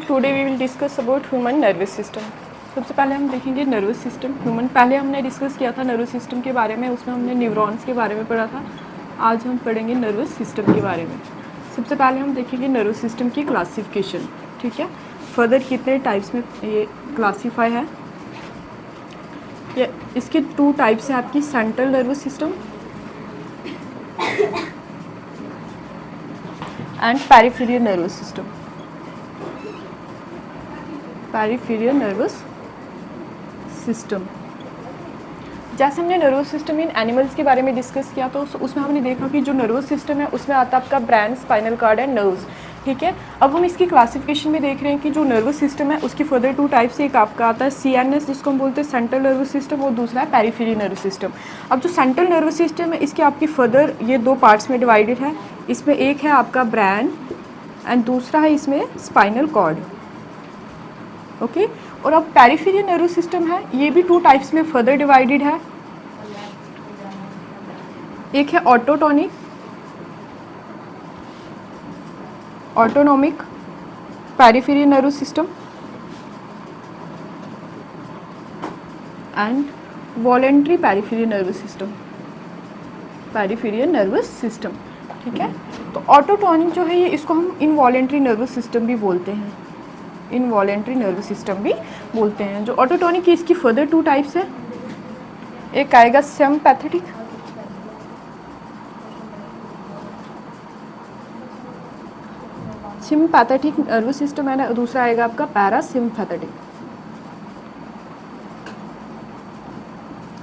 Today we will discuss about human nervous system. सबसे पहले हम देखेंगे नर्वस सिस्टम ह्यूमन। पहले हमने डिस्कस किया था नर्वस सिस्टम के बारे में, उसमें हमने न्यूरॉन्स के बारे में पढ़ा था। आज हम पढ़ेंगे नर्वस सिस्टम के बारे में। सबसे पहले हम देखेंगे नर्वस सिस्टम की क्लासिफिकेशन, ठीक है। फर्दर कितने टाइप्स में ये क्लासीफाई है। ये इसके 2 टाइप्स हैं आपकी, central nervous system and peripheral nervous system. Peripheral nervous system, जैसे हमने नर्वस सिस्टम इन एनिमल्स के बारे में डिस्कस किया तो उसमें हमने देखा कि जो नर्वस सिस्टम है उसमें आता है आपका brain, spinal cord and nerves, ठीक है। अब हम इसकी क्लासिफिकेशन में देख रहे हैं कि जो नर्वस सिस्टम है उसकी फर्दर 2 टाइप्स, एक आपका आता है CNS जिसको हम बोलते हैं सेंट्रल नर्वस सिस्टम, और दूसरा है पेरिफेरल नर्वस सिस्टम। अब जो सेंट्रल नर्वस सिस्टम है इसकी आपकी फर्दर ये 2 पार्ट्स में डिवाइडेड है। इसमें एक है आपका ब्रेन एंड दूसरा है इसमें स्पाइनल कॉर्ड, ओके। और अब पेरिफेरल नर्वस सिस्टम है, ये भी 2 टाइप्स में फर्दर डिवाइडेड है। एक है autonomic, autonomic peripheral nervous system and voluntary peripheral nervous system, peripheral nervous system, ठीक है। तो ऑटोटोनिक जो है ये इसको हम इनवॉलेंट्री नर्वस सिस्टम भी बोलते हैं, इनवॉलेंट्री नर्वस सिस्टम भी बोलते हैं। जो ऑटोटोनिक की इसकी फर्दर 2 टाइप्स है, एक आएगा सिम्पैथेटिक, सिम्पैथेटिक नर्वस सिस्टम है ना, दूसरा आएगा आपका पैरासिम्पैथेटिक,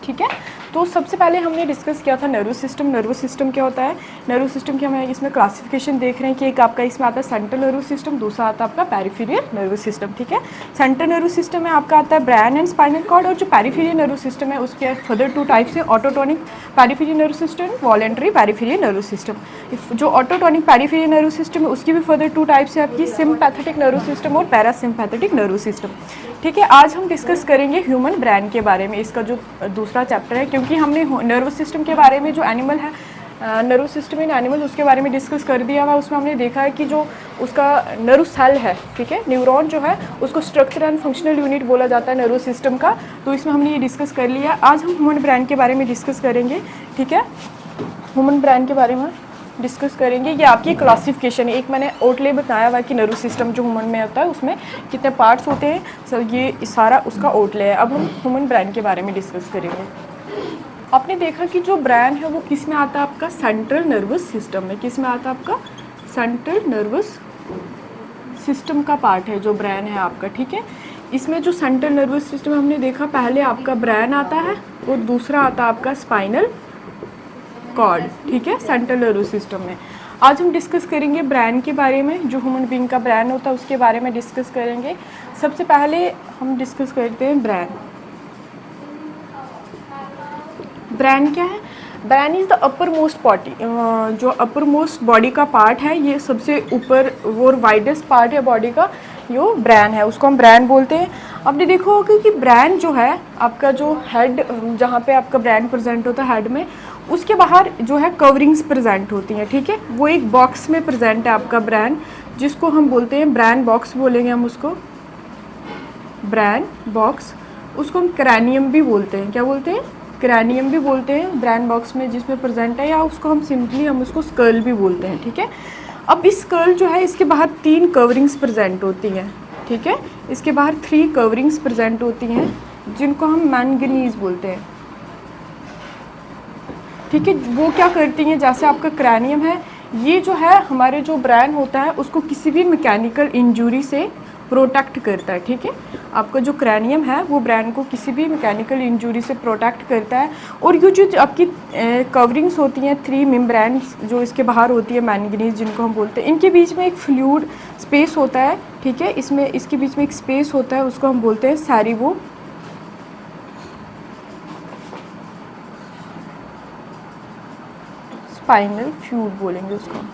ठीक है। तो सबसे पहले हमने डिस्कस किया था नर्वस सिस्टम। नर्वस सिस्टम क्या होता है, नर्वस सिस्टम की हमें इसमें क्लासिफिकेशन देख रहे हैं कि एक आपका इसमें आता है सेंट्रल नर्वस सिस्टम, दूसरा आता है आपका पेरिफेरल नर्वस सिस्टम, ठीक है। सेंट्रल नर्वस सिस्टम में आपका आता है ब्रेन एंड स्पाइनल कॉर्ड, और जो पेरिफेरल नर्वस सिस्टम है उसके फर्दर 2 टाइप्स है, autonomic peripheral nervous system, voluntary peripheral nervous system. जो ऑटोटोनिक पेरिफेरल नर्वस सिस्टम है उसकी भी फर्दर 2 टाइप्स है आपकी, सिम्पैथेटिक नर्वस सिस्टम और पैरासिम्पैथेटिक नर्वस सिस्टम, ठीक है। आज हम डिस्कस करेंगे ह्यूमन ब्रेन के बारे में, इसका जो दूसरा चैप्टर है, क्योंकि हमने नर्वस सिस्टम के बारे में जो एनिमल है, नर्वस सिस्टम इन एनिमल, उसके बारे में डिस्कस कर दिया हुआ। उसमें हमने देखा है कि जो उसका नर्व सेल है, ठीक है, न्यूरॉन जो है उसको स्ट्रक्चर एंड फंक्शनल यूनिट बोला जाता है नर्वस सिस्टम का, तो इसमें हमने ये डिस्कस कर लिया। आज हम ह्यूमन ब्रेन के बारे में डिस्कस करेंगे, ठीक है। ह्यूमन ब्रेन के बारे में डिस्कस करेंगे। ये आपकी क्लासिफिकेशन है, एक मैंने आउटले बताया हुआ कि नर्वस सिस्टम जो ह्यूमन में होता है उसमें कितने पार्ट्स होते हैं, सर ये सारा उसका आउटले है। अब हम ह्यूमन ब्रेन के बारे में डिस्कस करेंगे। आपने देखा कि जो ब्रेन है वो किस में आता है, आपका सेंट्रल नर्वस सिस्टम में। किस में आता है, आपका सेंट्रल नर्वस सिस्टम का पार्ट है जो ब्रेन है आपका, ठीक है। इसमें जो सेंट्रल नर्वस सिस्टम हमने देखा, पहले आपका ब्रेन आता है और दूसरा आता है आपका स्पाइनल कॉर्ड, ठीक है, सेंट्रल नर्वस सिस्टम में। आज हम डिस्कस करेंगे ब्रेन के बारे में, जो ह्यूमन बीइंग का ब्रेन होता है उसके बारे में डिस्कस करेंगे। सबसे पहले हम डिस्कस करते हैं ब्रेन। ब्रेन क्या है, brain is the upper most body, जो अपर मोस्ट बॉडी का पार्ट है, ये सबसे ऊपर वो वाइडेस्ट पार्ट है बॉडी का, जो ब्रेन है उसको हम ब्रेन बोलते हैं। आपने देखा होगा कि ब्रेन जो है आपका, जो हेड जहाँ पे आपका ब्रेन प्रेजेंट होता है हेड में, उसके बाहर जो है कवरिंग्स प्रेजेंट होती हैं, ठीक है। वो एक बॉक्स में प्रेजेंट है आपका ब्रेन, जिसको हम बोलते हैं ब्रेन बॉक्स बोलेंगे हम उसको, ब्रेन बॉक्स। उसको हम क्रैनियम भी बोलते हैं, क्या बोलते हैं, क्रैनियम भी बोलते हैं ब्रेन बॉक्स में जिसमें प्रेजेंट है, या उसको हम सिंपली हम उसको स्कल भी बोलते हैं, ठीक है। अब इस स्कल जो है इसके बाहर 3 कवरिंग्स प्रेजेंट होती हैं, ठीक है। इसके बाहर 3 कवरिंग्स प्रेजेंट होती हैं जिनको हम मैंगनीज बोलते हैं, ठीक है। वो क्या करती हैं, जैसे आपका क्रैनियम है, ये जो है हमारे जो ब्रेन होता है उसको किसी भी मैकेनिकल इंजरी से प्रोटेक्ट करता है, ठीक है। आपका जो क्रैनियम है वो ब्रेन को किसी भी मैकेनिकल इंजरी से प्रोटेक्ट करता है। और ये जो आपकी कवरिंग्स होती हैं 3 मेम्ब्रेन्स जो इसके बाहर होती है, मैंगनीज जिनको हम बोलते हैं, इनके बीच में एक फ्लूइड स्पेस होता है, ठीक है। इसमें इसके बीच में एक स्पेस होता है, उसको हम बोलते हैं सेरिबो स्पाइनल फ्लूइड बोलेंगे उसको,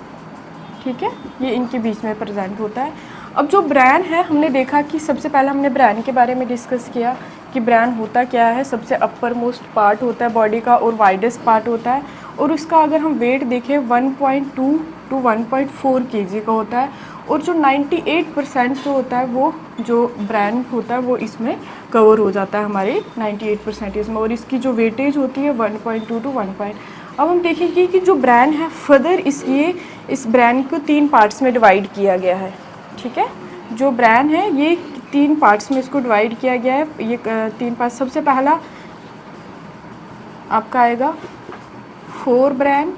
ठीक है। ये इनके बीच में प्रेजेंट होता है। अब जो ब्रेन है, हमने देखा कि सबसे पहले हमने ब्रेन के बारे में डिस्कस किया कि ब्रेन होता क्या है, सबसे अपर मोस्ट पार्ट होता है बॉडी का और वाइडेस्ट पार्ट होता है, और उसका अगर हम वेट देखें 1.2 to 1.4 kg का होता है, और जो 98% जो होता है वो जो ब्रेन होता है वो इसमें कवर हो जाता है हमारे 98% इसमें, और इसकी जो वेटेज होती है 1.2 टू 1. अब हम देखेंगे कि जो ब्रेन है फर्दर इस ब्रेन को 3 पार्ट्स में डिवाइड किया गया है, ठीक है। जो ब्रेन है ये 3 पार्ट्स में इसको डिवाइड किया गया है। ये 3 पार्ट, सबसे पहला आपका आएगा फोर ब्रेन,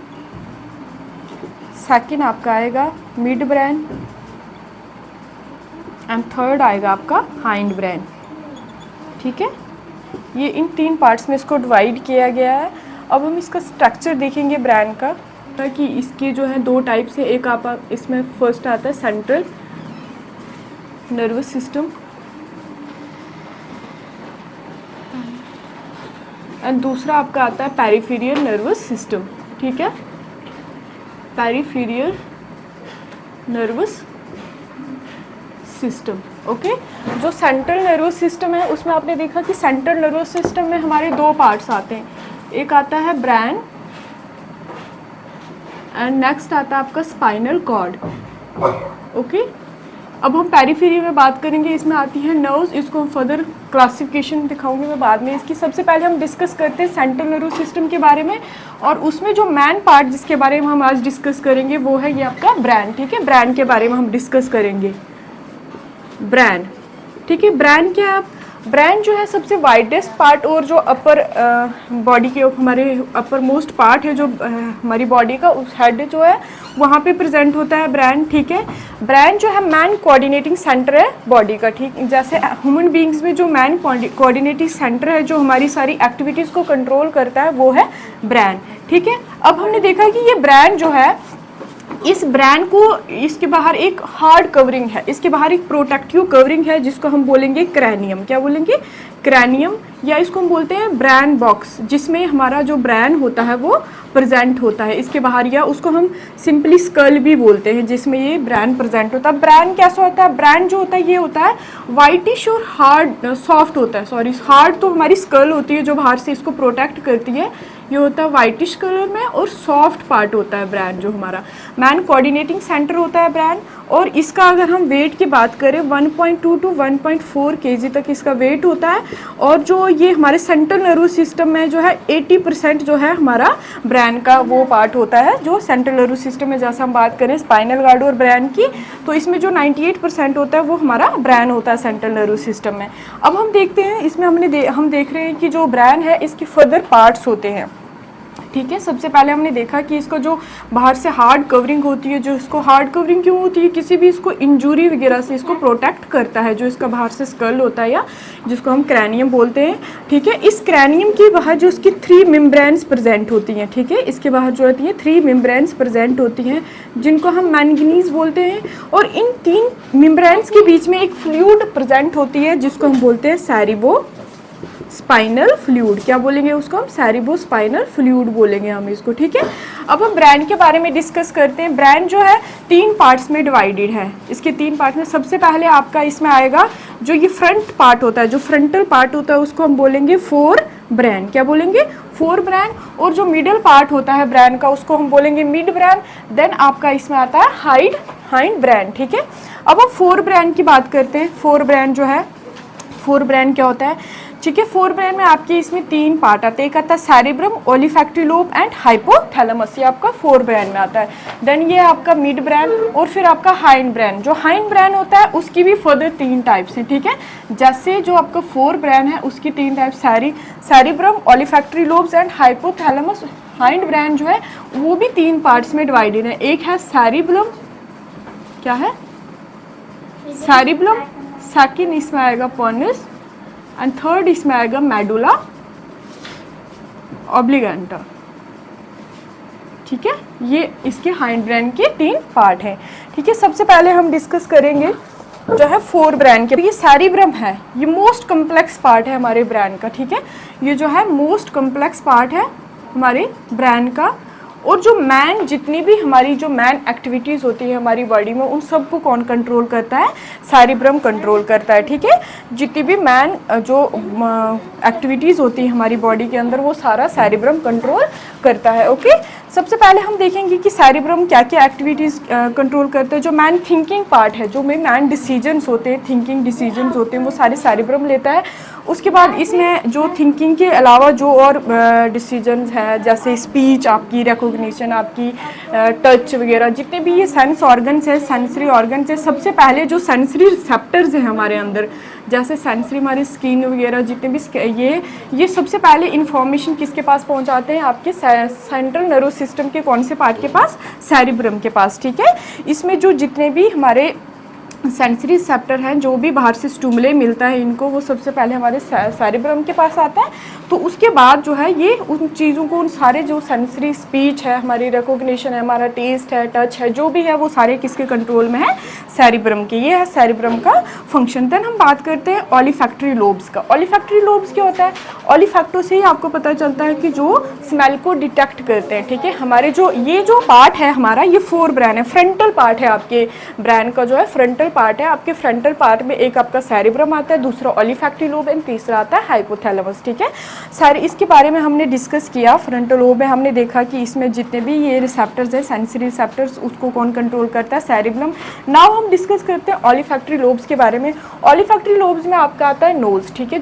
सेकंड आपका आएगा मिड ब्रेन एंड थर्ड आएगा आपका हाइंड ब्रेन, ठीक है। ये इन 3 पार्ट्स में इसको डिवाइड किया गया है। अब हम इसका स्ट्रक्चर देखेंगे ब्रेन का, कि इसके जो है 2 टाइप्स है। एक आप इसमें फर्स्ट आता है सेंट्रल नर्वस सिस्टम एंड दूसरा आपका आता है पेरिफेरियल नर्वस सिस्टम, ठीक है। Peripheral nervous system, okay. जो सेंट्रल नर्वस सिस्टम है उसमें आपने देखा कि सेंट्रल नर्वस सिस्टम में हमारे 2 पार्ट्स आते हैं। एक आता है ब्रेन एंड नेक्स्ट आता है आपका स्पाइनल कॉर्ड, ओके। अब हम पेरिफेरी में बात करेंगे, इसमें आती है नर्व्स। इसको हम फर्दर क्लासिफिकेशन दिखाऊंगी मैं बाद में इसकी। सबसे पहले हम डिस्कस करते हैं सेंट्रल नर्वस सिस्टम के बारे में, और उसमें जो मेन पार्ट जिसके बारे में हम आज डिस्कस करेंगे वो है ये आपका ब्रेन, ठीक है। ब्रेन के बारे में हम डिस्कस करेंगे, ब्रेन, ठीक है। ब्रेन क्या है? ब्रेन जो है सबसे वाइडेस्ट पार्ट और जो अपर बॉडी के हमारे अपर मोस्ट पार्ट है जो हमारी बॉडी का, उस हेड जो है वहाँ पे प्रेजेंट होता है ब्रेन, ठीक है। ब्रेन जो है मैन कोऑर्डिनेटिंग सेंटर है बॉडी का, ठीक। जैसे ह्यूमन बींग्स में जो मैन कोऑर्डिनेटिंग सेंटर है जो हमारी सारी एक्टिविटीज़ को कंट्रोल करता है वो है ब्रेन, ठीक है। अब हमने देखा कि ये ब्रेन जो है, इस ब्रेन को इसके बाहर एक हार्ड कवरिंग है, इसके बाहर एक प्रोटेक्टिव कवरिंग है जिसको हम बोलेंगे क्रैनियम। क्या बोलेंगे? क्रैनियम, या इसको हम बोलते हैं ब्रेन बॉक्स, जिसमें हमारा जो ब्रेन होता है वो प्रेजेंट होता है इसके बाहर, या उसको हम सिंपली स्कल भी बोलते हैं जिसमें ये ब्रेन प्रेजेंट होता है। ब्रेन कैसा होता है? ब्रेन जो होता है ये होता है वाइटिश और हार्ड, सॉफ्ट होता है, सॉरी हार्ड तो हमारी स्कल होती है जो बाहर से इसको प्रोटेक्ट करती है, ये होता है वाइटिश कलर में, और सॉफ्ट पार्ट होता है ब्रेन जो हमारा मैन कोऑर्डिनेटिंग सेंटर होता है ब्रेन। और इसका अगर हम वेट की बात करें 1.2 टू 1.4 kg तक इसका वेट होता है। और जो ये हमारे सेंट्रल नर्वस सिस्टम में जो है 80% जो है हमारा ब्रेन का वो पार्ट होता है जो सेंट्रल नर्वस सिस्टम में, जैसे हम बात करें स्पाइनल गार्ड और ब्रेन की, तो इसमें जो 98% होता है वो हमारा ब्रेन होता है सेंट्रल नर्वस सिस्टम में। अब हम देखते हैं इसमें हम देख रहे हैं कि जो ब्रेन है इसके फर्दर पार्ट्स होते हैं, ठीक है। सबसे पहले हमने देखा कि इसको जो बाहर से हार्ड कवरिंग होती है, जो इसको हार्ड कवरिंग क्यों होती है? किसी भी इसको इंजरी वगैरह से इसको प्रोटेक्ट करता है, जो इसका बाहर से स्कल होता है या जिसको हम क्रैनियम बोलते हैं, ठीक है। इस क्रैनियम के बाहर जो इसकी 3 मेम्ब्रेन्स प्रेजेंट होती हैं, ठीक है। इसके बाहर जो होती है 3 मेम्ब्रेन्स प्रेजेंट होती हैं जिनको हम मैंगनीज बोलते हैं, और इन 3 मेम्ब्रेन्स के बीच में एक फ्लूइड प्रेजेंट होती है जिसको हम बोलते हैं सेरिबो स्पाइनल फ्लूइड। क्या बोलेंगे उसको हम? सेरिबो स्पाइनल फ्लूइड बोलेंगे हम इसको, ठीक है। अब हम ब्रेन के बारे में डिस्कस करते हैं। ब्रेन जो है 3 पार्ट्स में डिवाइडेड है। इसके 3 पार्ट्स में सबसे पहले आपका इसमें आएगा जो ये फ्रंट पार्ट होता है, जो फ्रंटल पार्ट होता है उसको हम बोलेंगे फोर ब्रेन। क्या बोलेंगे? Fore brain. और जो मिडल पार्ट होता है ब्रेन का उसको हम बोलेंगे मिड ब्रेन। देन आपका इसमें आता है हाइंड ब्रेन, ठीक है। अब हम फोर ब्रेन की बात करते हैं। फोर ब्रेन जो है, फोर ब्रेन क्या होता है, ठीक है। फोर ब्रेन में आपके इसमें 3 पार्ट आते हैं। एक आता है cerebrum, olfactory lobe and hypothalamus, ये आपका फोर ब्रेन में आता है। देन ये आपका मिड ब्रेन, और फिर आपका हाइंड ब्रेन। जो हाइंड ब्रेन होता है उसकी भी फर्दर 3 टाइप्स हैं, ठीक है। जैसे जो आपका फोर ब्रेन है उसकी 3 types, cerebrum, olfactory lobes and hypothalamus. Hind brain जो है वो भी 3 पार्ट्स में डिवाइडेड है। एक है सेरिब्रम, क्या है? सेरिब्रम। सेकेंड इसमें आएगा पोनस, एंड थर्ड इसमें आएगा मेडुला ऑब्लिगेंटा, ठीक है। ये इसके हाइंड ब्रेन के 3 पार्ट हैं, ठीक है। सबसे पहले हम डिस्कस करेंगे जो है फोर ब्रेन के। ये सेरिब्रम है, ये मोस्ट कम्प्लेक्स पार्ट है हमारे ब्रेन का, ठीक है। ये जो है मोस्ट कम्प्लेक्स पार्ट है हमारे ब्रेन का। और जो मैन जितनी भी हमारी जो मैन एक्टिविटीज़ होती है हमारी बॉडी में, उन सबको कौन कंट्रोल करता है? सेरिब्रम कंट्रोल करता है, ठीक है। जितनी भी मैन जो एक्टिविटीज़ होती है हमारी बॉडी के अंदर, वो सारा सेरिब्रम कंट्रोल करता है। ओके, सबसे पहले हम देखेंगे कि सेरिब्रम क्या क्या एक्टिविटीज़ कंट्रोल करते हैं। जो मैन थिंकिंग पार्ट है, जो मैन डिसीजंस होते हैं, थिंकिंग डिसीजंस होते हैं, वो सारे सेरिब्रम लेता है। उसके बाद इसमें जो थिंकिंग के अलावा जो और डिसीजंस हैं, जैसे स्पीच आपकी, रिकॉग्निशन आपकी, टच वगैरह, जितने भी ये सेंस ऑर्गन्स है, सेंसरी ऑर्गन्स है, सबसे पहले जो सेंसरी रिसेप्टर्स हैं हमारे अंदर, जैसे सेंसरी हमारी स्किन वगैरह, जितने भी ये सबसे पहले इंफॉर्मेशन किसके पास पहुंचाते हैं? आपके सेंट्रल नर्वस सिस्टम के कौन से पार्ट के पास? सेरिब्रम के पास, ठीक है। इसमें जो जितने भी हमारे सेंसरी रिसेप्टर हैं, जो भी बाहर से स्टिमुले मिलता है इनको, वो सबसे पहले हमारे सेरिब्रम के पास आता है। तो उसके बाद जो है ये उन चीज़ों को, उन सारे जो सेंसरी स्पीच है, हमारी रिकॉग्निशन है, हमारा टेस्ट है, टच है, जो भी है वो सारे किसके कंट्रोल में है? सेरिब्रम के। ये है सेरिब्रम का फंक्शन। देन हम बात करते हैं ऑलिफैक्टरी लोब्स का। ऑलिफैक्टरी लोब्स क्या होता है? ऑलिफैक्टो से ही आपको पता चलता है कि जो स्मेल को डिटेक्ट करते हैं, ठीक है। हमारे ये जो पार्ट है हमारा, ये फोर ब्रेन है, फ्रंटल पार्ट है आपके ब्रेन का, जो है फ्रंटल पार्ट है। आपके फ्रंटल पार्ट में एक आपका सेरिब्रम आता है, दूसरा ऑलिफैक्टरी लोब एंड तीसरा आता है हाइपोथैलेमस, ठीक है। सारे इसके बारे में हमने डिस्कस किया। फ्रंटल लोब में हमने देखा कि इसमें जितने भी ये रिसेप्टर्स है, सेंसरी रिसेप्टर्स, उसको कौन कंट्रोल करता है? सेरिब्रम। नाउ हम डिस्कस करते हैं ऑलिफैक्टरी लोब्स के बारे में। ऑलिफैक्टरी लोब्स में आपका आता है नोज, ठीक है,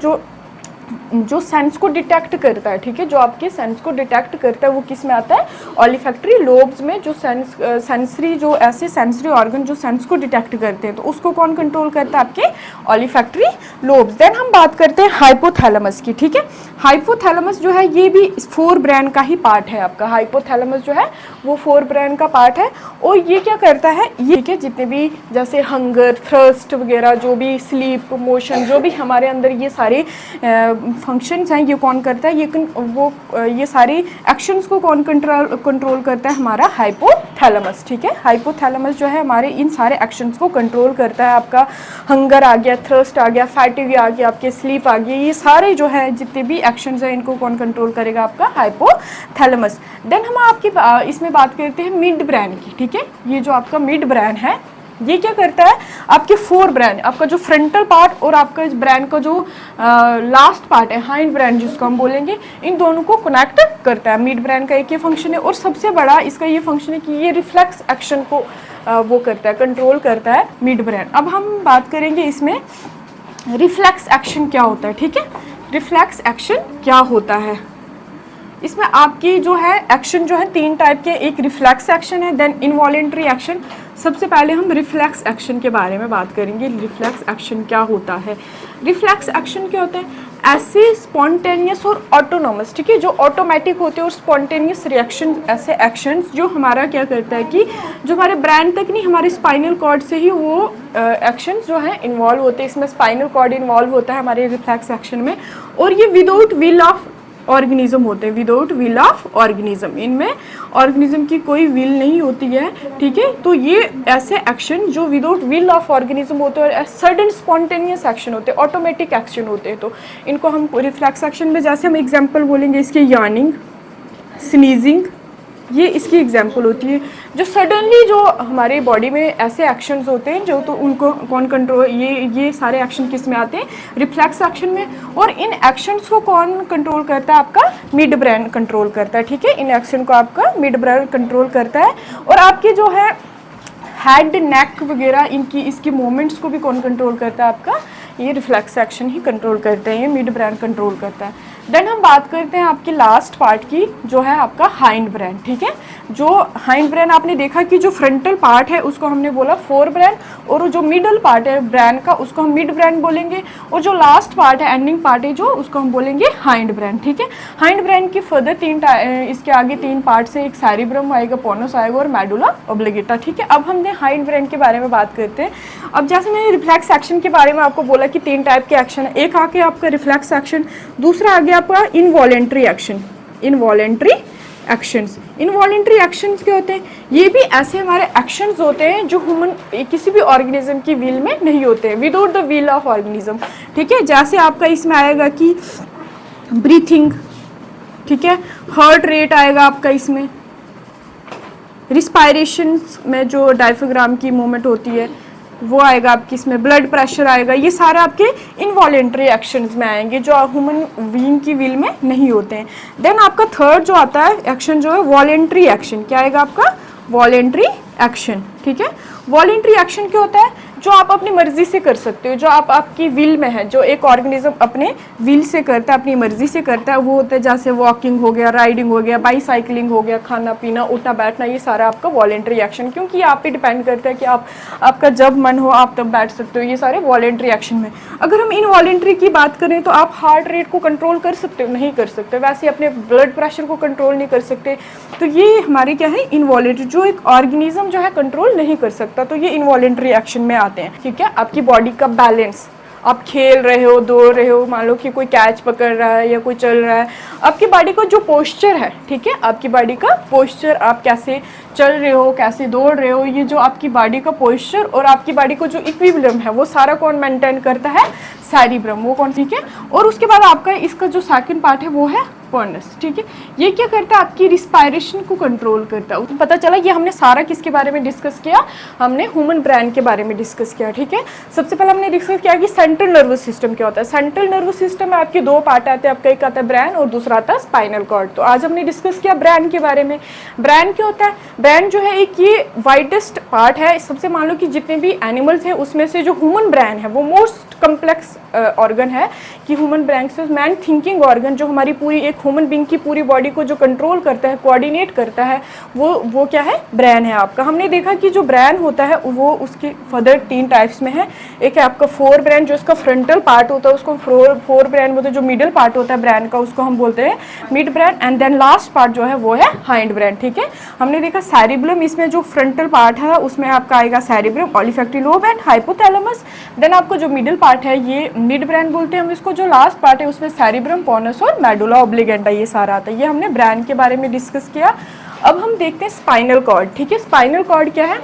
जो सेंस को डिटेक्ट करता है, ठीक है, जो आपके सेंस को डिटेक्ट करता है, वो किस में आता है? ऑलिफैक्टरी लोब्स में। जो सेंसरी जो ऐसे सेंसरी ऑर्गन जो सेंस को डिटेक्ट करते हैं, तो उसको कौन कंट्रोल करता है? आपके ऑलिफैक्टरी लोब्स। देन हम बात करते हैं हाइपोथैलेमस की, ठीक है। हाइपोथैलेमस जो है ये भी फोर ब्रेन का ही पार्ट है आपका। हाइपोथैलेमस जो है वो फोर ब्रेन का पार्ट है। और ये क्या करता है? ये, ठीक है, जितने भी जैसे हंगर, थर्स्ट वगैरह, जो भी स्लीप, मोशन, जो भी हमारे अंदर ये सारे फंक्शंस हैं, ये कौन करता है? ये सारी एक्शंस को कौन कंट्रोल करता है? हमारा हाइपोथैलेमस, ठीक है। हाइपोथैलेमस जो है हमारे इन सारे एक्शंस को कंट्रोल करता है। आपका हंगर आ गया, थर्स्ट आ गया, फैटिग आ गया, आपके स्लीप आ गई, ये सारे जो है जितने भी एक्शंस हैं, इनको कौन कंट्रोल करेगा? आपका हाइपोथैलेमस। देन हम आपकी इसमें बात करते हैं मिड ब्रेन की, ठीक है। ये जो आपका मिड ब्रेन है, ये क्या करता है? आपके फोर ब्रेन, आपका जो फ्रंटल पार्ट और आपका इस ब्रेन का जो लास्ट पार्ट है, हाइंड ब्रेन जिसको हम बोलेंगे, इन दोनों को कनेक्ट करता है। मिड ब्रेन का एक ये फंक्शन है। और सबसे बड़ा इसका ये फंक्शन है कि ये रिफ्लेक्स एक्शन को वो करता है, कंट्रोल करता है मिड ब्रेन। अब हम बात करेंगे इसमें रिफ्लेक्स एक्शन क्या होता है, ठीक है। रिफ्लेक्स एक्शन क्या होता है? इसमें आपकी जो है एक्शन जो है तीन टाइप के, एक रिफ्लेक्स एक्शन है, देन इनवॉलेंट्री एक्शन। सबसे पहले हम रिफ्लेक्स एक्शन के बारे में बात करेंगे। रिफ्लेक्स एक्शन क्या होता है? रिफ्लेक्स एक्शन क्या होता है? ऐसे स्पॉन्टेनियस और ऑटोनोमस, ठीक है, जो ऑटोमेटिक होते हैं और स्पॉन्टेनियस रिएक्शन, ऐसे एक्शंस जो हमारा क्या करता है कि जो हमारे ब्रेन तक नहीं, हमारे स्पाइनल कॉर्ड से ही वो एक्शंस जो है इन्वॉल्व होते हैं। इसमें स्पाइनल कॉर्ड इन्वॉल्व होता है हमारे रिफ्लेक्स एक्शन में। और ये विदाउट विल ऑफ ऑर्गेनिज्म होते हैं, विदाउट विल ऑफ ऑर्गेनिज्म। इनमें ऑर्गेनिज्म की कोई विल नहीं होती है, ठीक है। तो ये ऐसे एक्शन जो विदाउट विल ऑफ ऑर्गेनिज्म होते हैं और सडन स्पॉन्टेनियस एक्शन होते हैं, ऑटोमेटिक एक्शन होते हैं, तो इनको हम रिफ्लेक्स एक्शन में, जैसे हम एग्जांपल बोलेंगे इसके, यार्निंग, स्नीजिंग, ये इसकी एग्जांपल होती है। जो सडनली जो हमारे बॉडी में ऐसे एक्शंस होते हैं, जो तो उनको कौन कंट्रोल, ये सारे एक्शन किस में आते हैं? रिफ्लेक्स एक्शन में। और इन एक्शंस को कौन कंट्रोल करता है? आपका मिड ब्रेन कंट्रोल करता है, ठीक है। इन एक्शन को आपका मिड ब्रेन कंट्रोल करता है। और आपके जो है हेड, नेक वगैरह, इसकी मूवमेंट्स को भी कौन कंट्रोल करता है? आपका ये रिफ्लेक्स एक्शन ही कंट्रोल करते हैं, ये मिड ब्रेन कंट्रोल करता है। देन हम बात करते हैं आपकी लास्ट पार्ट की, जो है आपका हाइंड ब्रेन, ठीक है। जो हाइंड ब्रेन आपने देखा कि जो फ्रंटल पार्ट है उसको हमने बोला फोर ब्रेन, और जो मिडल पार्ट है ब्रेन का उसको हम मिड ब्रेन बोलेंगे, और जो लास्ट पार्ट है, एंडिंग पार्ट है जो, उसको हम बोलेंगे हाइंड ब्रेन, ठीक है। हाइंड ब्रेन की फर्दर इसके आगे तीन पार्ट से, एक सेरिब्रम आएगा, पोनस आएगा और मेडुला ऑब्लिगेटा, ठीक है। अब हमने हाइंड ब्रेन के बारे में बात करते हैं। अब जैसे मैंने रिफ्लेक्स एक्शन के बारे में आपको बोला कि तीन टाइप के एक्शन है, एक आके आपका रिफ्लेक्स एक्शन, दूसरा आ गया आपका involuntary action. Involuntary actions, involuntary actions क्या होते हैं? ये भी ऐसे हमारे एक्शंस होते हैं जो ह्यूमन किसी भी ऑर्गेनिज्म की विल में नहीं होते हैं, without the will of organism, ठीक है। जैसे आपका इसमें आएगा कि ब्रीथिंग, ठीक है, हार्ट रेट आएगा आपका इसमें, रिस्पायरेशन में जो डायफ्राम की मूवमेंट होती है वो आएगा आपकी इसमें, ब्लड प्रेशर आएगा, ये सारे आपके इनवॉलेंट्री एक्शंस में आएंगे जो ह्यूमन बीइंग की विल में नहीं होते हैं। देन आपका थर्ड जो आता है एक्शन जो है वॉलेंट्री एक्शन, क्या आएगा आपका, वॉलेंट्री एक्शन, ठीक है। वॉलेंट्री एक्शन क्या होता है, जो आप अपनी मर्जी से कर सकते हो, जो आप आपकी विल में है, जो एक ऑर्गेनिज्म अपने विल से करता है, अपनी मर्जी से करता है, वो होता है जैसे वॉकिंग हो गया, राइडिंग हो गया, बाईसाइकिलिंग हो गया, खाना पीना, उठना बैठना, ये सारा आपका वॉलेंट्री एक्शन, क्योंकि ये आप पे डिपेंड करता है कि आपका जब मन हो आप तब बैठ सकते हो, ये सारे वॉलेंट्री एक्शन में। अगर हम इनवॉलेंट्री की बात करें तो आप हार्ट रेट को कंट्रोल कर सकते हो, नहीं कर सकते, वैसे अपने ब्लड प्रेशर को कंट्रोल नहीं कर सकते, तो ये हमारे क्या है, इनवॉलेंट्री, जो एक ऑर्गेनिज्म जो है कंट्रोल नहीं कर सकता, तो ये इनवॉलेंट्री एक्शन में आते हैं, ठीक है। आपकी बॉडी का बैलेंस, आप खेल रहे हो, दौड़ रहे हो, मान लो कि कोई कैच पकड़ रहा है या कोई चल रहा है, आपकी बॉडी का जो पोस्चर है, ठीक है, आपकी बॉडी का पोस्चर, आप कैसे चल रहे हो, कैसे दौड़ रहे हो, ये जो आपकी बॉडी का पोस्चर और आपकी बॉडी को जो इक्विलिब्रियम है वो सारा कौन मेंटेन करता है, सेरिब्रम, वो कौन, ठीक है। और उसके बाद आपका इसका जो सेकंड पार्ट है वो है पॉर्नस, ठीक है। ये क्या करता है, आपकी रिस्पायरेशन को कंट्रोल करता है। पता चला ये हमने सारा किसके बारे में डिस्कस किया, हमने ह्यूमन ब्रेन के बारे में डिस्कस किया, ठीक है। सबसे पहले हमने डिस्कस किया कि सेंट्रल नर्वस सिस्टम क्या होता है। सेंट्रल नर्वस सिस्टम में आपके दो पार्ट आते हैं, आपका एक आता है ब्रेन और दूसरा आता है स्पाइनल कॉर्ड। तो आज हमने डिस्कस किया ब्रेन के बारे में। ब्रेन क्या होता है, ब्रेन जो है एक ये वाइडेस्ट पार्ट है, सबसे मान लो कि जितने भी एनिमल्स हैं उसमें से जो ह्यूमन ब्रेन है वो मोस्ट कम्प्लेक्स ऑर्गन है, कि ह्यूमन ब्रेन से मैन थिंकिंग ऑर्गन, जो हमारी पूरी एक ह्यूमन बीइंग की पूरी बॉडी को जो कंट्रोल करता है, कोऑर्डिनेट करता है, वो क्या है, ब्रेन है आपका। हमने देखा कि जो ब्रेन होता है वो उसके फर्दर 3 टाइप्स में है। एक है आपका फोर ब्रेन, जो इसका फ्रंटल पार्ट होता है उसको फोर ब्रेन बोलते हैं, जो मिडिल पार्ट होता है ब्रेन का उसको हम बोलते हैं midbrain, and then last part जो है वो है हाइंड ब्रेन, ठीक है। हमने देखा सेरिब्रम, इसमें जो फ्रंटल पार्ट है उसमें आपका आएगा cerebrum, olfactory lobe and hypothalamus. Then आपको जो मिडिल पार्ट है ये मिड ब्रेन बोलते हैं हम इसको, जो लास्ट पार्ट है उसमें सेरिब्रम, पॉनस और मेडुला ऑब्लिगेंटा, ये सारा आता है। ये हमने ब्रेन के बारे में डिस्कस किया। अब हम देखते हैं स्पाइनल कॉर्ड, ठीक है। स्पाइनल कॉर्ड क्या है,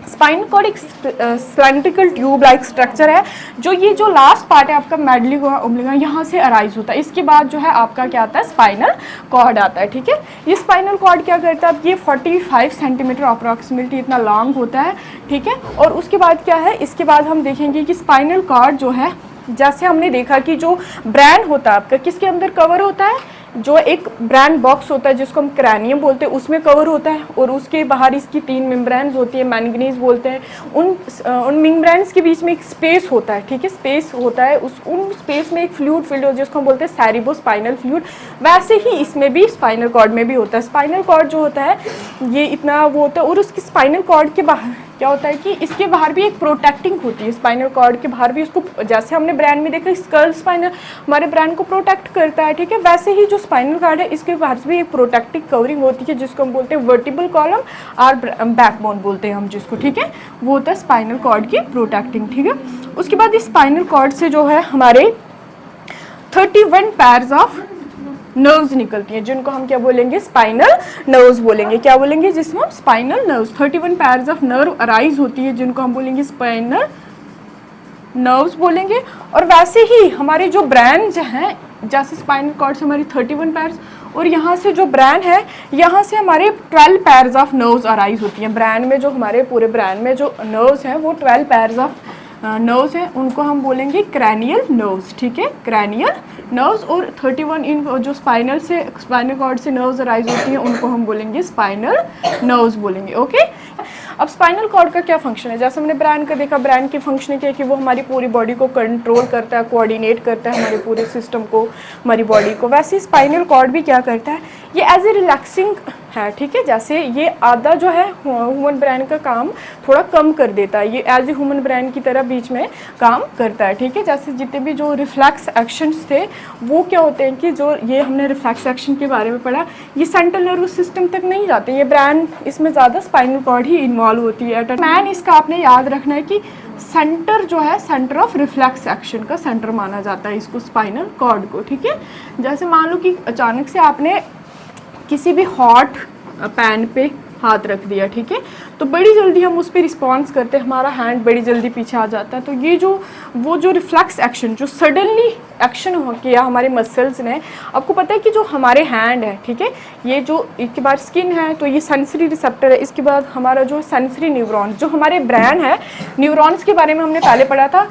स्पाइनल कॉर्ड एक सिलेंड्रिकल ट्यूब लाइक स्ट्रक्चर है, जो ये जो लास्ट पार्ट है आपका मेडुला ऑब्लिगेंटा, यहाँ से अराइज होता है। इसके बाद जो है आपका क्या आता है, स्पाइनल कॉर्ड आता है, ठीक है। ये स्पाइनल कॉर्ड क्या करता है, अब ये 45 सेंटीमीटर अप्रॉक्सीमेटली इतना लॉन्ग होता है, ठीक है। और उसके बाद क्या है, इसके बाद हम देखेंगे कि स्पाइनल कॉर्ड जो है, जैसे हमने देखा कि जो ब्रेन होता है आपका किसके अंदर कवर होता है, जो एक ब्रेन बॉक्स होता है जिसको हम क्रैनियम बोलते हैं उसमें कवर होता है, और उसके बाहर इसकी 3 मेम्ब्रेन्स होती है, मैंगनीज बोलते हैं। उन मेम्ब्रेन्स के बीच में एक स्पेस होता है, ठीक है, स्पेस होता है, उन स्पेस में एक फ्लूइड फील्ड होता है जिसको हम बोलते हैं सेरिब्रोस्पाइनल फ्लूइड। वैसे ही इसमें भी स्पाइनल कॉर्ड में भी होता है। स्पाइनल कॉर्ड जो होता है ये इतना वो होता है, और उसकी स्पाइनल कॉर्ड के बाहर क्या होता है कि इसके बाहर भी एक प्रोटेक्टिंग होती है, स्पाइनल कॉर्ड के बाहर भी उसको, जैसे हमने ब्रेन में देखा स्कल स्पाइनल हमारे ब्रेन को प्रोटेक्ट करता है, ठीक है, वैसे ही जो स्पाइनल कॉर्ड है इसके बाहर से भी एक प्रोटेक्टिव कवरिंग होती है जिसको हम बोलते हैं वर्टिब्रल कॉलम और बैकबोन बोलते हैं हम जिसको, ठीक है, वो होता है स्पाइनल कॉर्ड की प्रोटेक्टिंग, ठीक है। उसके बाद इस स्पाइनल कॉर्ड से जो है हमारे 31 पैर्स ऑफ नर्व्स निकलती हैं, जिनको हम क्या बोलेंगे, स्पाइनल नर्व्स बोलेंगे। क्या बोलेंगे, जिसमें हम spinal nerves, 31 pairs of nerve arise होती है जिनको हम बोलेंगे स्पाइनल नर्व्स बोलेंगे। और वैसे ही हमारे जो ब्रेन जो हैं, जैसे स्पाइनल कॉर्ड से हमारी 31 पैर्स, और यहाँ से जो ब्रेन है यहाँ से हमारे 12 पैर्स ऑफ नर्व्स अराइज होती हैं। ब्रेन में जो हमारे पूरे ब्रेन में जो नर्व्स हैं वो 12 पैर्स ऑफ नर्व्स हैं, उनको हम बोलेंगे क्रैनियल नर्व्स, ठीक है, क्रैनियल नर्व्स। और 31 इन जो स्पाइनल कॉर्ड से नर्व्स अराइज होती हैं उनको हम बोलेंगे स्पाइनल नर्व्स बोलेंगे, ओके। अब स्पाइनल कॉर्ड का क्या फंक्शन है, जैसे हमने ब्रेन का देखा, ब्रेन की फंक्शन क्या है कि वो हमारी पूरी बॉडी को कंट्रोल करता है, कोऑर्डिनेट करता है हमारे पूरे सिस्टम को, हमारी बॉडी को। वैसे स्पाइनल कॉर्ड भी क्या करता है, ये एज ए रिलैक्सिंग है, ठीक है, जैसे ये आधा जो है ह्यूमन ब्रेन का काम थोड़ा कम कर देता है, ये एज ए ह्यूमन ब्रेन की तरह बीच में काम करता है, ठीक है। जैसे जितने भी जो रिफ्लेक्स एक्शंस थे वो क्या होते हैं कि जो ये हमने रिफ्लेक्स एक्शन के बारे में पढ़ा, ये सेंट्रल नर्वस सिस्टम तक नहीं जाते, ये ब्रेन इसमें ज़्यादा स्पाइनल कॉर्ड ही इन्वॉल्व होती है। मैन इसका आपने याद रखना है कि सेंटर जो है, सेंटर ऑफ रिफ्लेक्स एक्शन का सेंटर माना जाता है इसको, स्पाइनल कॉर्ड को, ठीक है। जैसे मान लो कि अचानक से आपने किसी भी हॉट पैन पे हाथ रख दिया, ठीक है, तो बड़ी जल्दी हम उस पर रिस्पॉन्स करते हैं, हमारा हैंड बड़ी जल्दी पीछे आ जाता है। तो ये जो वो जो रिफ्लेक्स एक्शन, जो सडनली एक्शन हो किया हमारे मसल्स ने, आपको पता है कि जो हमारे हैंड है, ठीक है, ये जो एक बार स्किन है तो ये सेंसरी रिसेप्टर है, इसके बाद हमारा जो सेंसरी न्यूरॉन्स, जो हमारे ब्रेन है, न्यूरॉन्स के बारे में हमने पहले पढ़ा था,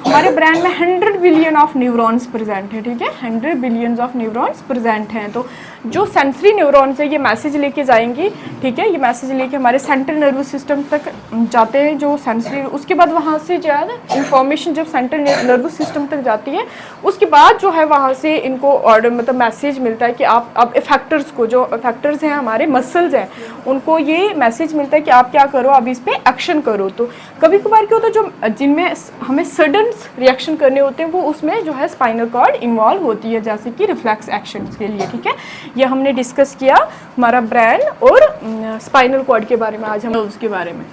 हमारे ब्रेन में 100 बिलियन ऑफ न्यूरॉन्स प्रेजेंट है, ठीक है, 100 बिलियन ऑफ न्यूरॉन्स प्रेजेंट हैं। तो जो सेंसरी न्यूरॉन्स है ये मैसेज लेके जाएंगी, ठीक है, ये मैसेज लेके हमारे सेंट्रल नर्वस सिस्टम तक जाते हैं, जो सेंसरी, उसके बाद वहाँ से जो है इंफॉर्मेशन जब सेंट्रल नर्वस सिस्टम तक जाती है, उसके बाद जो है वहाँ से इनको ऑर्डर मतलब मैसेज मिलता है कि आप अब इफेक्टर्स को, जो इफेक्टर्स हैं हमारे मसल्स हैं, उनको ये मैसेज मिलता है कि आप क्या करो, अब इस पर एक्शन करो। तो कभी कभार क्या होता है, जो जिनमें हमें सडन रिएक्शन करने होते हैं वो उसमें जो है स्पाइनल कॉर्ड इन्वॉल्व होती है, जैसे कि रिफ्लेक्स एक्शन के लिए, ठीक है। ये हमने डिस्कस किया हमारा ब्रेन और स्पाइनल कॉर्ड के बारे में, आज हम नर्व्स के बारे में।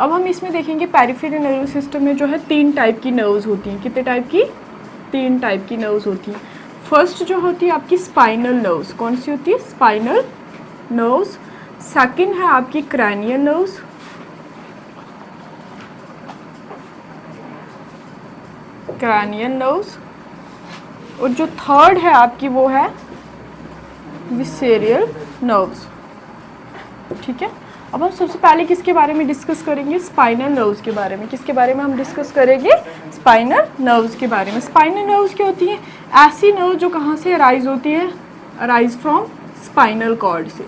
अब हम इसमें देखेंगे पेरिफेरल नर्वस सिस्टम में जो है 3 टाइप की नर्व्स होती हैं। कितने टाइप की? 3 टाइप की नर्व्स होती हैं। फर्स्ट जो होती है आपकी स्पाइनल नर्व्स, कौन सी होती है? Spinal nerves. सेकंड है आपकी क्रैनियल नर्व्स, क्रैनियल नर्व्स, और जो थर्ड है आपकी वो है विसेरियल नर्व्स, ठीक है। अब हम सबसे पहले किसके बारे में डिस्कस करेंगे? स्पाइनल नर्व्स के बारे में। किसके बारे में हम डिस्कस करेंगे? स्पाइनल नर्व्स के बारे में। स्पाइनल नर्व्स क्या होती है? ऐसी नर्व जो कहाँ से अराइज होती है? अराइज फ्रॉम स्पाइनल कॉर्ड से,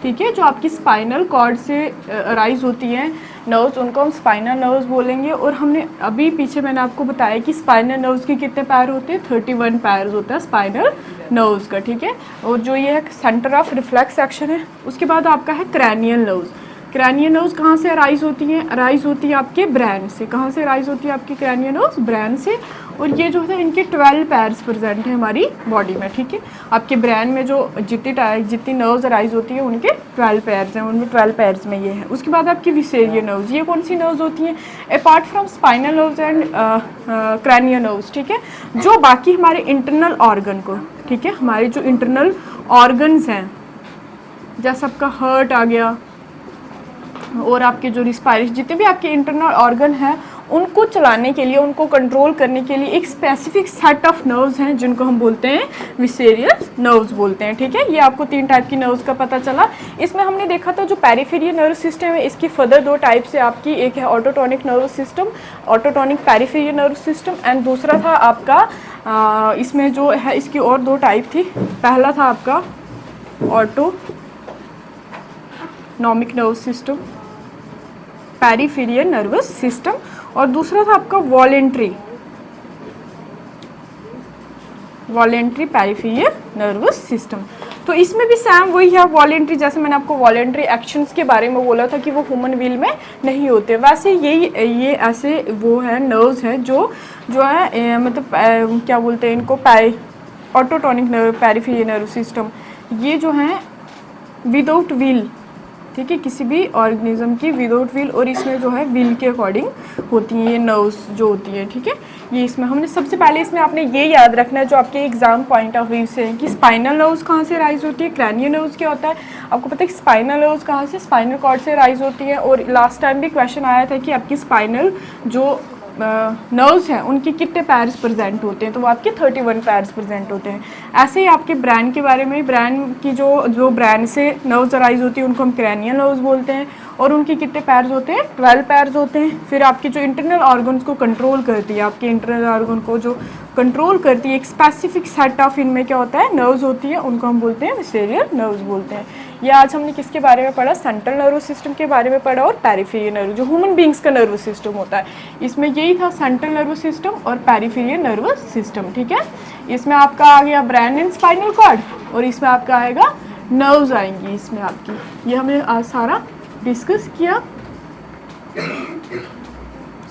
ठीक है, जो आपकी स्पाइनल कॉर्ड से अराइज होती हैं नर्व्स, उनको हम स्पाइनल नर्व्स बोलेंगे। और हमने अभी पीछे मैंने आपको बताया कि स्पाइनल नर्व्स के कितने पैर होते हैं? 31 पैर होता है स्पाइनल नर्व्स का, ठीक है। और जो ये सेंटर ऑफ रिफ्लेक्स एक्शन है, उसके बाद आपका है क्रैनियल नर्व्स। क्रैनियल नर्व्स कहाँ से अराइज होती हैं? अराइज होती है आपके ब्रेन से। कहाँ से अराइज होती है आपकी क्रैनियल नर्व्स? ब्रेन से। और ये जो है इनके 12 पैर्स प्रेजेंट है हमारी बॉडी में, ठीक है। आपके ब्रेन में जो जितनी नर्व्स अराइज होती है उनके 12 पैर्स हैं, उनमें 12 पैर्स में ये है। उसके बाद आपकी विसेरियल नर्व्स, ये कौन सी नर्व्स होती हैं? Apart from spinal nerves and cranial nerves, ठीक है, जो बाकी हमारे इंटरनल ऑर्गन को, ठीक है, हमारे जो इंटरनल ऑर्गन्स हैं, जैसे आपका हार्ट आ गया और आपके जो रिस्पायरेशन, जितने भी आपके इंटरनल ऑर्गन हैं, उनको चलाने के लिए, उनको कंट्रोल करने के लिए एक स्पेसिफिक सेट ऑफ नर्व्स हैं जिनको हम बोलते हैं विसेरियल नर्व्स बोलते हैं, ठीक है। ये आपको 3 टाइप की नर्व्स का पता चला। इसमें हमने देखा था जो पेरिफेरल नर्व सिस्टम है, इसकी फर्दर 2 टाइप्स है आपकी, एक है autonomic nerve system, autonomic peripheral nerve system, and दूसरा था आपका इसमें जो है इसकी और 2 टाइप थी। पहला था आपका autonomic nerve system, peripheral nervous system, और दूसरा था आपका वॉलेंट्री पेरिफेरल नर्वस सिस्टम। तो इसमें भी सेम वही है वॉलेंट्री, जैसे मैंने आपको वॉलेंट्री एक्शंस के बारे में बोला था कि वो ह्यूमन विल में नहीं होते, वैसे ये ऐसे वो है नर्व्स हैं जो है मतलब क्या बोलते हैं इनको, ऑटोटोनिक नर्व पेरिफेरल नर्व सिस्टम, ये जो हैं विदाउट विल, ठीक है, किसी भी ऑर्गेनिज्म की विदाउट विल, और इसमें जो है विल के अकॉर्डिंग होती हैं ये नर्व्स जो होती हैं, ठीक है। ये इसमें हमने सबसे पहले इसमें आपने ये याद रखना है जो आपके एग्जाम पॉइंट ऑफ व्यू से है कि स्पाइनल नर्व्स कहाँ से राइज होती है, क्रैनियल नर्व्स क्या होता है, आपको पता है कि स्पाइनल नर्व्स कहाँ से, स्पाइनल कॉर्ड से राइज होती है। और लास्ट टाइम भी क्वेश्चन आया था कि आपकी स्पाइनल जो नर्व्स हैं उनके कितने पैर्स प्रेजेंट होते हैं, तो वो आपके 31 पैर्स प्रेजेंट होते हैं। ऐसे ही आपके ब्रेन के बारे में, ब्रेन की जो ब्रेन से नर्व्स अराइज होती है उनको हम क्रैनियल नर्व्स बोलते हैं, और उनके कितने पैर्स होते हैं? 12 पैर्स होते हैं। फिर आपके जो इंटरनल ऑर्गन्स को कंट्रोल करती है, आपके इंटरनल ऑर्गन को जो कंट्रोल करती है, एक स्पेसिफिक सेट ऑफ इनमें क्या होता है, नर्व्स होती है, उनको हम बोलते हैं विसेरियल नर्व्स बोलते हैं। ये आज हमने किसके बारे में पढ़ा? सेंट्रल नर्वस सिस्टम के बारे में पढ़ा, और पेरिफेरल नर्व जो ह्यूमन बींग्स का नर्वस सिस्टम होता है, इसमें यही था सेंट्रल नर्वस सिस्टम और पेरिफेरल नर्वस सिस्टम, ठीक है। इसमें आपका आ गया ब्रेन एंड स्पाइनल कॉर्ड, और इसमें आपका आएगा नर्व्स आएंगी इसमें आपकी, ये हमने आज सारा डिस्कस किया।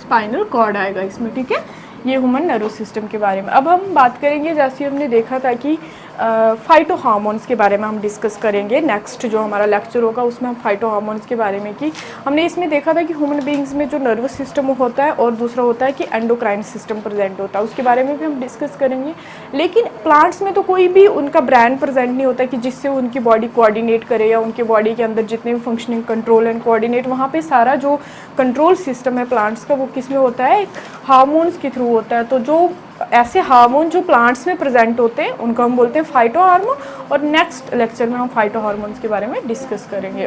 स्पाइनल कॉर्ड आएगा इसमें, ठीक है। ये ह्यूमन नर्वस सिस्टम के बारे में। अब हम बात करेंगे, जैसे हमने देखा था कि फाइटो हार्मोन्स के बारे में हम डिस्कस करेंगे। नेक्स्ट जो हमारा लेक्चर होगा उसमें हम फाइटो हार्मोन्स के बारे में कि हमने इसमें देखा था कि ह्यूमन बींग्स में जो नर्वस सिस्टम होता है और दूसरा होता है कि एंडोक्राइन सिस्टम प्रेजेंट होता है, उसके बारे में भी हम डिस्कस करेंगे। लेकिन प्लांट्स में तो कोई भी उनका ब्रेन प्रेजेंट नहीं होता कि जिससे उनकी बॉडी कोऑर्डिनेट करे, या उनके बॉडी के अंदर जितने भी फंक्शनिंग, कंट्रोल एंड कोऑर्डिनेट, वहाँ पे सारा जो कंट्रोल सिस्टम है प्लांट्स का वो किस में होता है, हार्मोन्स के थ्रू होता है। तो जो ऐसे हार्मोन जो प्लांट्स में प्रेजेंट होते हैं उनको हम बोलते हैं फाइटो हार्मोन, और नेक्स्ट लेक्चर में हम फाइटो हार्मोन्स के बारे में डिस्कस करेंगे।